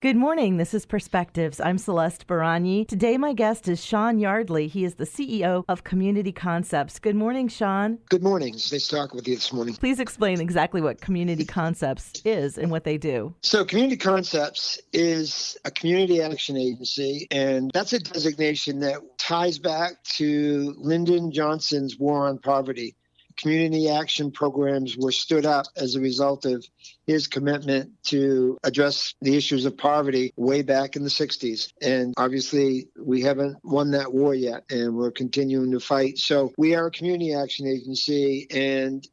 Good morning. This is Perspectives. I'm Celeste Baranyi. Today, my guest is Shawn Yardley. He is the CEO of Community Concepts. Good morning, Shawn. Good morning. It's nice talking with you this morning. Please explain exactly what Community Concepts is and what they do. So Community Concepts is a community action agency, and that's a designation that ties back to Lyndon Johnson's War on Poverty. Community action programs were stood up as a result of his commitment to address the issues of poverty way back in the 60s. And obviously, we haven't won that war yet, and we're continuing to fight. So we are a community action agency,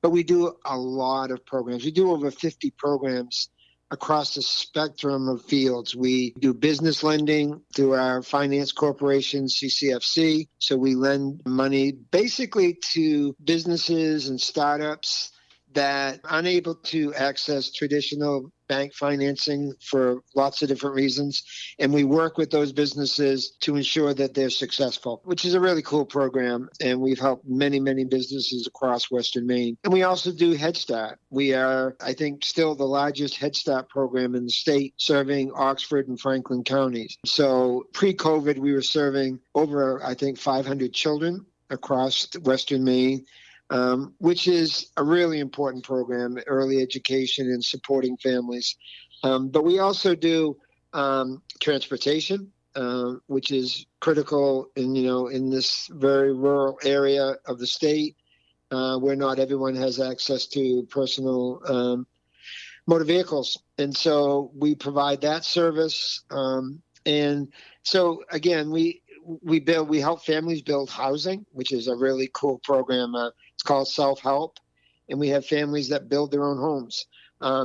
but we do a lot of programs. We do over 50 programs across the spectrum of fields. We do business lending through our finance corporation, CCFC. So we lend money basically to businesses and startups that are unable to access traditional bank financing for lots of different reasons. And we work with those businesses to ensure that they're successful, which is a really cool program. And we've helped many, many businesses across Western Maine. And we also do Head Start. We are, I think, still the largest Head Start program in the state, serving Oxford and Franklin counties. So pre-COVID, we were serving over, I think, 500 children across Western Maine. Which is a really important program, early education and supporting families. But we also do transportation, which is critical in this very rural area of the state, where not everyone has access to personal motor vehicles. And so we provide that service. And so, again, we help families build housing, which is a really cool program. It's called Self-Help, and we have families that build their own homes.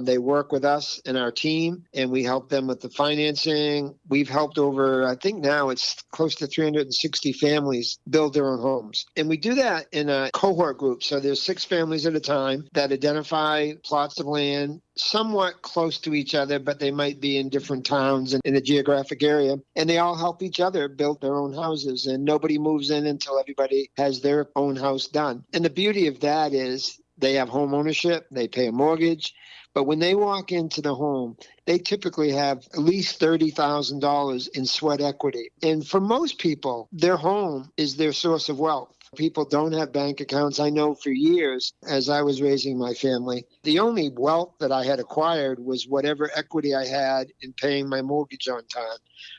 They work with us and our team, and we help them with the financing. We've helped over, I think now it's close to 360 families build their own homes. And we do that in a cohort group. So there's 6 families at a time that identify plots of land somewhat close to each other, but they might be in different towns and in a geographic area. And they all help each other build their own houses. And nobody moves in until everybody has their own house done. And the beauty of that is they have home ownership, they pay a mortgage. But when they walk into the home, they typically have at least $30,000 in sweat equity. And for most people, their home is their source of wealth. People don't have bank accounts. I know for years, as I was raising my family, the only wealth that I had acquired was whatever equity I had in paying my mortgage on time.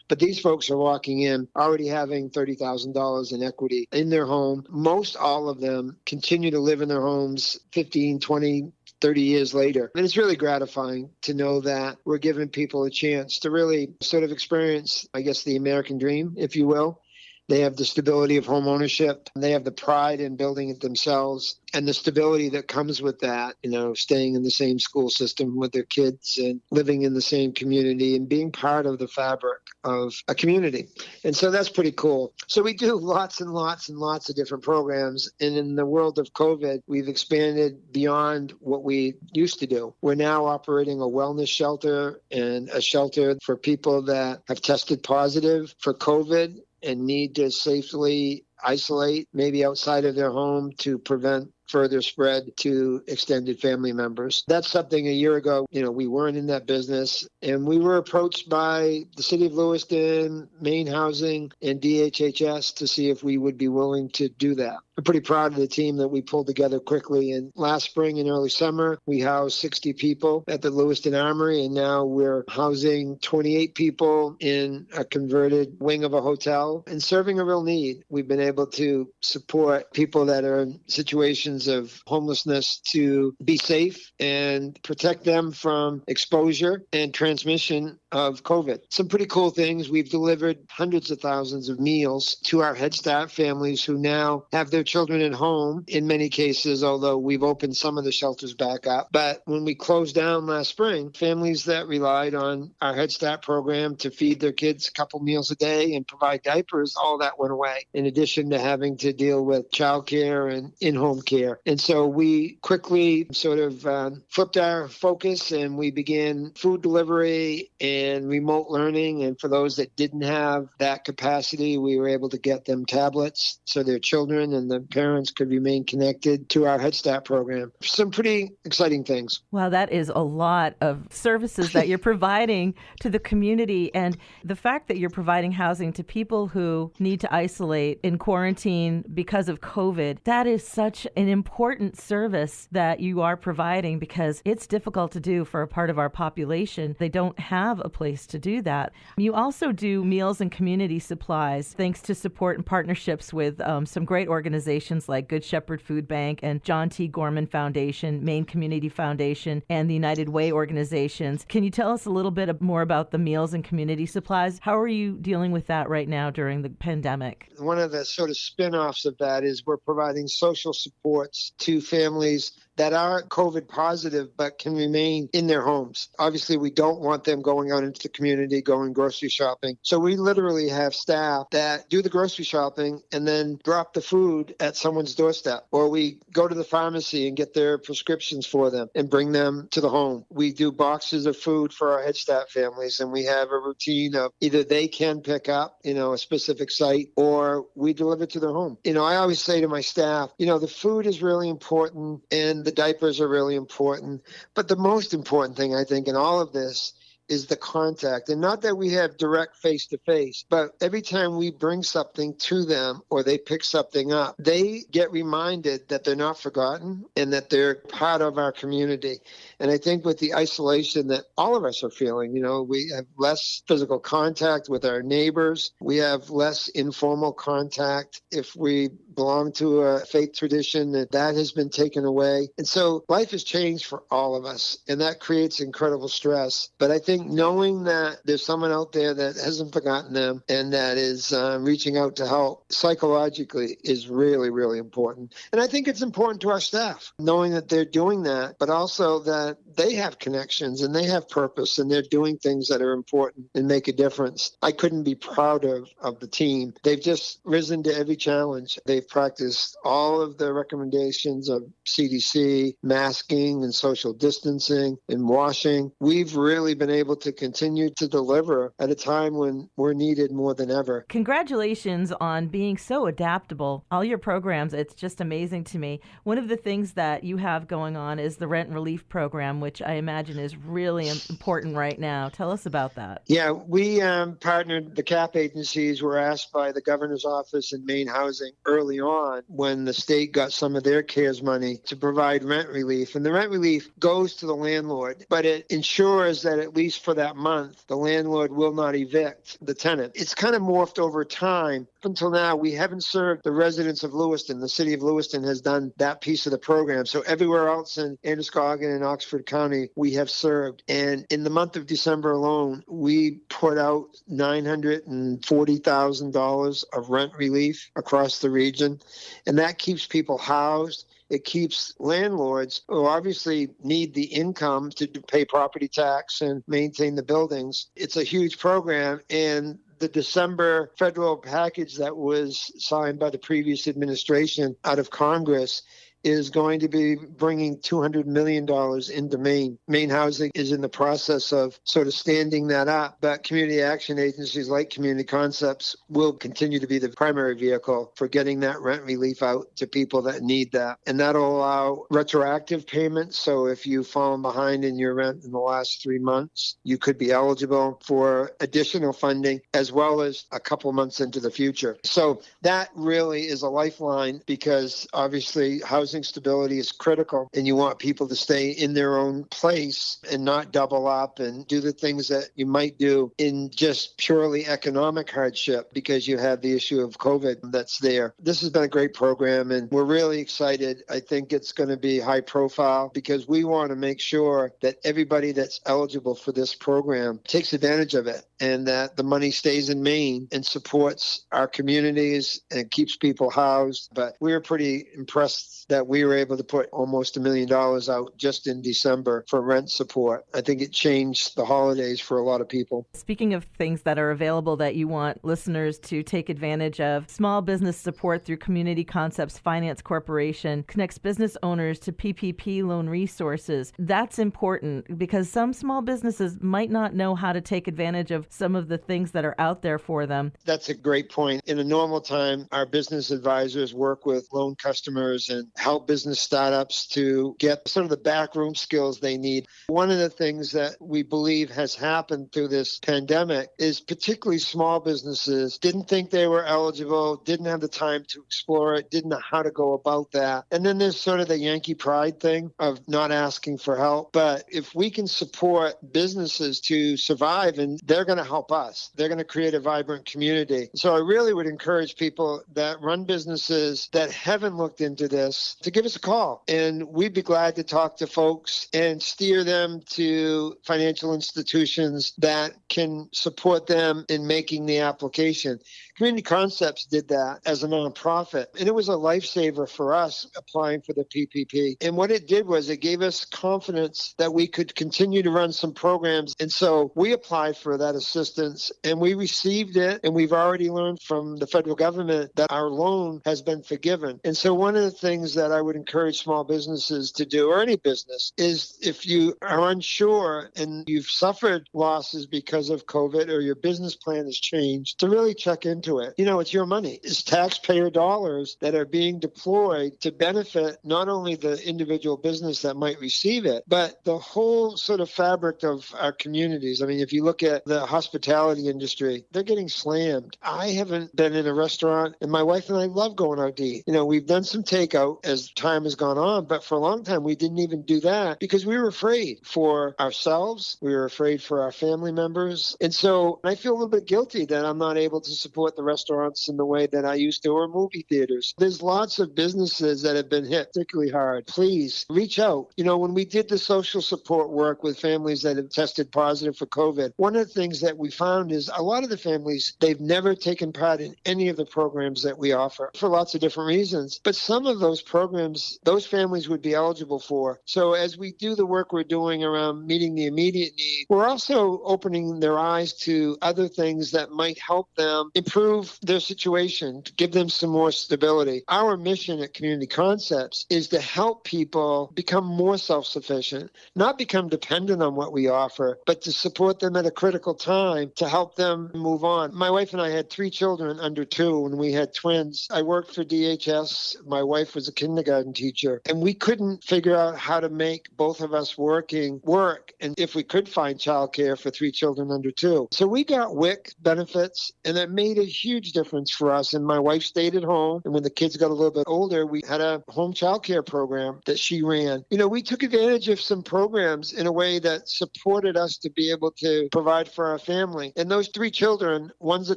But these folks are walking in already having $30,000 in equity in their home. Most all of them continue to live in their homes 15, 20, 30 years later. And it's really gratifying to know that we're giving people a chance to really sort of experience, I guess, the American dream, if you will. They have the stability of home ownership. They have the pride in building it themselves and the stability that comes with that, staying in the same school system with their kids and living in the same community and being part of the fabric of a community. And so that's pretty cool. So we do lots and lots and lots of different programs. And in the world of COVID, we've expanded beyond what we used to do. We're now operating a wellness shelter and a shelter for people that have tested positive for COVID and need to safely isolate, maybe outside of their home, to prevent further spread to extended family members. That's something a year ago, we weren't in that business. And we were approached by the city of Lewiston, Maine Housing, and DHHS to see if we would be willing to do that. I'm pretty proud of the team that we pulled together quickly. And last spring and early summer, we housed 60 people at the Lewiston Armory, and now we're housing 28 people in a converted wing of a hotel and serving a real need. We've been able to support people that are in situations of homelessness to be safe and protect them from exposure and transmission of COVID. Some pretty cool things. We've delivered hundreds of thousands of meals to our Head Start families who now have their children at home in many cases, although we've opened some of the shelters back up. But when we closed down last spring, families that relied on our Head Start program to feed their kids a couple meals a day and provide diapers, all that went away, in addition to having to deal with childcare and in-home care. And so we quickly sort of flipped our focus and we began food delivery and remote learning. And for those that didn't have that capacity, we were able to get them tablets so their children and the parents could remain connected to our Head Start program. Some pretty exciting things. Wow, that is a lot of services that you're providing to the community. And the fact that you're providing housing to people who need to isolate in quarantine because of COVID, that is such an important service that you are providing, because it's difficult to do for a part of our population. They don't have a place to do that. You also do meals and community supplies, thanks to support and partnerships with some great organizations like Good Shepherd Food Bank and John T. Gorman Foundation, Maine Community Foundation, and the United Way organizations. Can you tell us a little bit more about the meals and community supplies? How are you dealing with that right now during the pandemic? One of the sort of spin-offs of that is we're providing social supports to families that are COVID positive but can remain in their homes. Obviously, we don't want them going out into the community, going grocery shopping. So we literally have staff that do the grocery shopping and then drop the food at someone's doorstep. Or we go to the pharmacy and get their prescriptions for them and bring them to the home. We do boxes of food for our Head Start families, and we have a routine of either they can pick up, a specific site, or we deliver to their home. I always say to my staff, the food is really important and the diapers are really important. But the most important thing, I think, in all of this is the contact. And not that we have direct face-to-face, but every time we bring something to them or they pick something up, they get reminded that they're not forgotten and that they're part of our community. And I think with the isolation that all of us are feeling, we have less physical contact with our neighbors. We have less informal contact. If we belong to a faith tradition, that has been taken away. And so life has changed for all of us, and that creates incredible stress. But I think knowing that there's someone out there that hasn't forgotten them and that is reaching out to help psychologically is really, really important. And I think it's important to our staff, knowing that they're doing that, but also that they have connections and they have purpose and they're doing things that are important and make a difference. I couldn't be prouder of the team. They've just risen to every challenge. They've practiced all of the recommendations of CDC, masking and social distancing and washing. We've really been able to continue to deliver at a time when we're needed more than ever. Congratulations on being so adaptable. All your programs, it's just amazing to me. One of the things that you have going on is the rent relief program, which I imagine is really important right now. Tell us about that. Yeah, we partnered, the CAP agencies were asked by the governor's office in Maine Housing early on when the state got some of their CARES money to provide rent relief. And the rent relief goes to the landlord, but it ensures that at least for that month, the landlord will not evict the tenant. It's kind of morphed over time. Up until now, we haven't served the residents of Lewiston. The city of Lewiston has done that piece of the program. So everywhere else in Androscoggin and Oxford County, we have served. And in the month of December alone, we put out $940,000 of rent relief across the region. And that keeps people housed. It keeps landlords who obviously need the income to pay property tax and maintain the buildings. It's a huge program, and the December federal package that was signed by the previous administration out of Congress is going to be bringing $200 million into Maine. Maine Housing is in the process of sort of standing that up, but community action agencies like Community Concepts will continue to be the primary vehicle for getting that rent relief out to people that need that. And that'll allow retroactive payments. So if you've fallen behind in your rent in the last 3 months, you could be eligible for additional funding as well as a couple months into the future. So that really is a lifeline, because obviously housing stability is critical, and you want people to stay in their own place and not double up and do the things that you might do in just purely economic hardship because you have the issue of COVID that's there. This has been a great program, and we're really excited. I think it's going to be high profile because we want to make sure that everybody that's eligible for this program takes advantage of it, and that the money stays in Maine and supports our communities and keeps people housed. But we were pretty impressed that that we were able to put almost $1 million out just in December for rent support. I think it changed the holidays for a lot of people. Speaking of things that are available that you want listeners to take advantage of, small business support through Community Concepts Finance Corporation connects business owners to PPP loan resources. That's important because some small businesses might not know how to take advantage of some of the things that are out there for them. That's a great point. In a normal time, our business advisors work with loan customers and help business startups to get sort of the backroom skills they need. One of the things that we believe has happened through this pandemic is particularly small businesses didn't think they were eligible, didn't have the time to explore it, didn't know how to go about that. And then there's sort of the Yankee pride thing of not asking for help. But if we can support businesses to survive, and they're going to help us, they're going to create a vibrant community. So I really would encourage people that run businesses that haven't looked into this to give us a call. And we'd be glad to talk to folks and steer them to financial institutions that can support them in making the application. Community Concepts did that as a nonprofit, and it was a lifesaver for us applying for the PPP. And what it did was it gave us confidence that we could continue to run some programs. And so we applied for that assistance, and we received it, and we've already learned from the federal government that our loan has been forgiven. And so one of the things that I would encourage small businesses to do, or any business, is if you are unsure and you've suffered losses because of COVID or your business plan has changed, to really check into it. You know, it's your money. It's taxpayer dollars that are being deployed to benefit not only the individual business that might receive it, but the whole sort of fabric of our communities. I mean, if you look at the hospitality industry, they're getting slammed. I haven't been in a restaurant, and my wife and I love going out to eat. You know, we've done some takeout as time has gone on, but for a long time we didn't even do that because we were afraid for ourselves. We were afraid for our family members. And so I feel a little bit guilty that I'm not able to support the restaurants in the way that I used to, or movie theaters. There's lots of businesses that have been hit particularly hard. Please reach out. You know, when we did the social support work with families that have tested positive for COVID, one of the things that we found is a lot of the families, they've never taken part in any of the programs that we offer for lots of different reasons. But some of those programs, those families would be eligible for. So as we do the work we're doing around meeting the immediate need, we're also opening their eyes to other things that might help them improve their situation, to give them some more stability. Our mission at Community Concepts is to help people become more self-sufficient, not become dependent on what we offer, but to support them at a critical time to help them move on. My wife and I had 3 children under 2, and we had twins. I worked for DHS. My wife was a kindergarten teacher, and we couldn't figure out how to make both of us work, and if we could find childcare for 3 children under 2. So we got WIC benefits, and it made a huge difference for us. And my wife stayed at home. And when the kids got a little bit older, we had a home child care program that she ran. You know, we took advantage of some programs in a way that supported us to be able to provide for our family. And those 3 children, one's a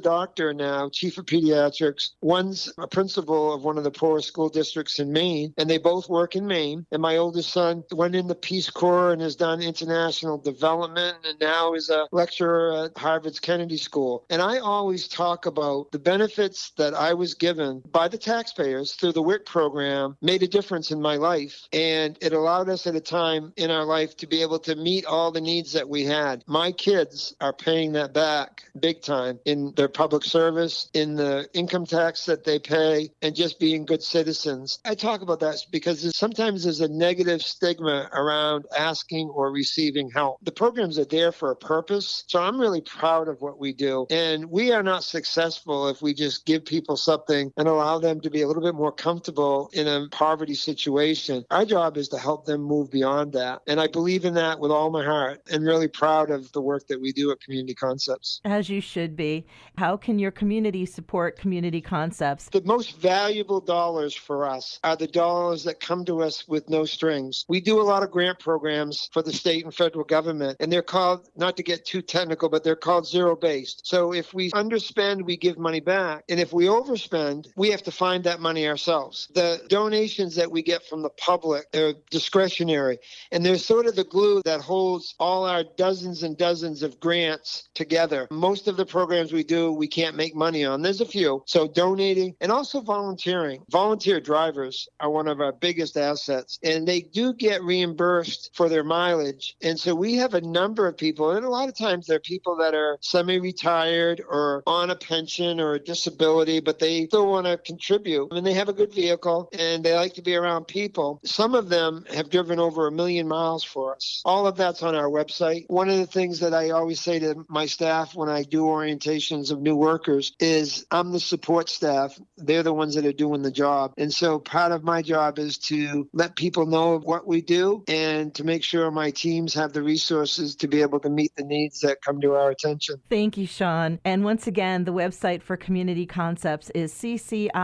doctor now, chief of pediatrics, one's a principal of one of the poorest school districts in Maine, and they both work in Maine. And my oldest son went in the Peace Corps and has done international development and now is a lecturer at Harvard's Kennedy School. And I always talk about the benefits that I was given by the taxpayers through the WIC program made a difference in my life. And it allowed us at a time in our life to be able to meet all the needs that we had. My kids are paying that back big time in their public service, in the income tax that they pay, and just being good citizens. I talk about that because sometimes there's a negative stigma around asking or receiving help. The programs are there for a purpose. So I'm really proud of what we do. And we are not successful if we just give people something and allow them to be a little bit more comfortable in a poverty situation. Our job is to help them move beyond that. And I believe in that with all my heart, and really proud of the work that we do at Community Concepts. As you should be. How can your community support Community Concepts? The most valuable dollars for us are the dollars that come to us with no strings. We do a lot of grant programs for the state and federal government, and they're called, not to get too technical, but they're called zero-based. So if we underspend, we give money back. And if we overspend, we have to find that money ourselves. The donations that we get from the public are discretionary, and they're sort of the glue that holds all our dozens and dozens of grants together. Most of the programs we do, we can't make money on. There's a few. So donating and also volunteering. Volunteer drivers are one of our biggest assets, and they do get reimbursed for their mileage. And so we have a number of people, and a lot of times they're people that are semi-retired or on a pension or a disability, but they still want to contribute. And they have a good vehicle and they like to be around people. Some of them have driven over 1 million miles for us. All of that's on our website. One of the things that I always say to my staff when I do orientations of new workers is I'm the support staff. They're the ones that are doing the job. And so part of my job is to let people know of what we do and to make sure my teams have the resources to be able to meet the needs that come to our attention. Thank you, Shawn. And once again, the website for Community Concepts is ccimaine.org.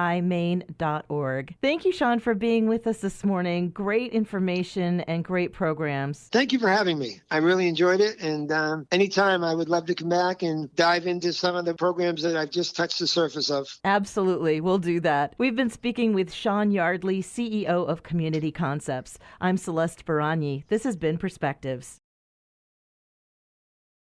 Thank you, Shawn, for being with us this morning. Great information and great programs. Thank you for having me. I really enjoyed it. And anytime I would love to come back and dive into some of the programs that I've just touched the surface of. Absolutely. We'll do that. We've been speaking with Shawn Yardley, CEO of Community Concepts. I'm Celeste Baranyi. This has been Perspectives.